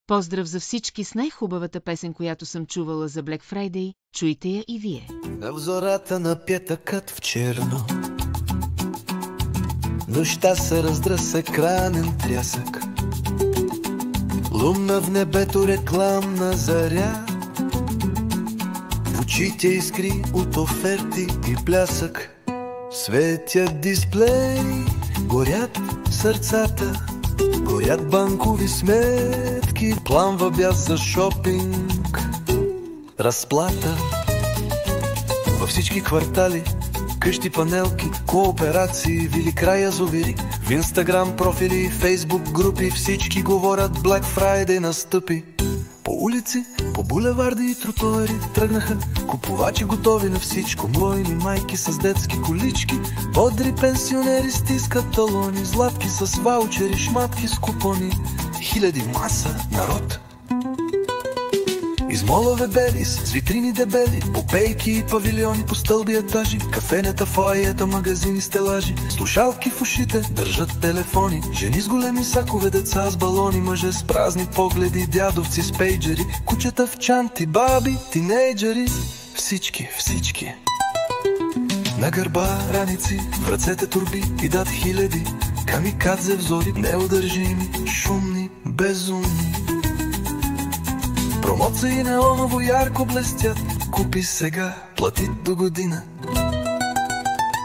Поздрав за всички с най-хубавата песен, която съм чувала за Black Friday, чуйте я и вие. В зората на пятъкът в черно, нощта се раздра с екранен трясък, лунна в небето рекламна заря, в очите искри от оферти и плясък. Светят дисплей, горят сърцата, горят банкови сметки, пламва бяс за шопинг, разплата. Във всички квартали, къщи, панелки, кооперации, вили край язовири, в Инстаграм профили, Фейсбук групи, всички говорят Black Friday настъпи. По улици, по булеварди и тротуари тръгнаха купувачи готови на всичко, млойни майки с детски колички, бодри пенсионери стискат талони, златки с ваучери, шматки с купони, хиляди маса народ. Измолове бели, с витрини дебели, попейки и павилиони по стълби етажи, кафенета, фоайета, магазини, стелажи, слушалки в ушите, държат телефони, жени с големи сакове, деца с балони, мъже с празни погледи, дядовци с пейджери, кучета в чанти, баби, тинейджери, всички. На гърба раници, в ръцете турби и дат хиляди, камикадзе взори, неудържими, шумни, безумни. Промоции неоново ярко блестят, купи сега, плати до година.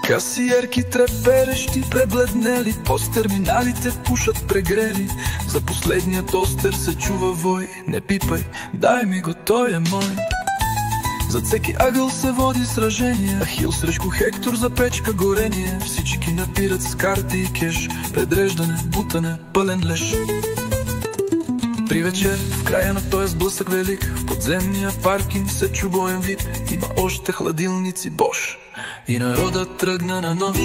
Касиерки треперещи, пребледнели, посттерминалите пушат прегрели. За последния тостер се чува вой, не пипай, дай ми го, той е мой. За всеки ъгъл се води сражение, Ахил срещу Хектор за печка горение. Всички напират с карти и кеш, предреждане, бутане, пълен леш. При вечер, в края на този сблъсък велик, в подземния паркинг се чу боен вип, има още хладилници Бош и народът тръгна на нож.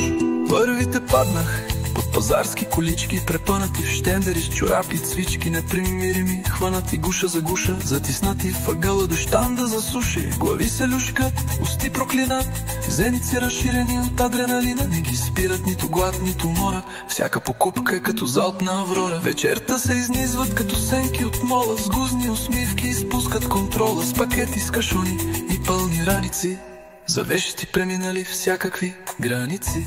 Първите паднах под пазарски колички, препънати в щендери с чорапи, цвички, непримирими, хванати гуша за гуша, затиснати в ъгъла до щанда за суши. Глави се люшкат, усти проклинат, зеници разширени от адреналина, не ги спират нито глад, нито умора. Всяка покупка е като залп на Аврора. Вечерта се изнизват като сенки от мола, с гузни усмивки изпускат контрола, с пакети с кашони и пълни раници, за вещи преминали всякакви граници.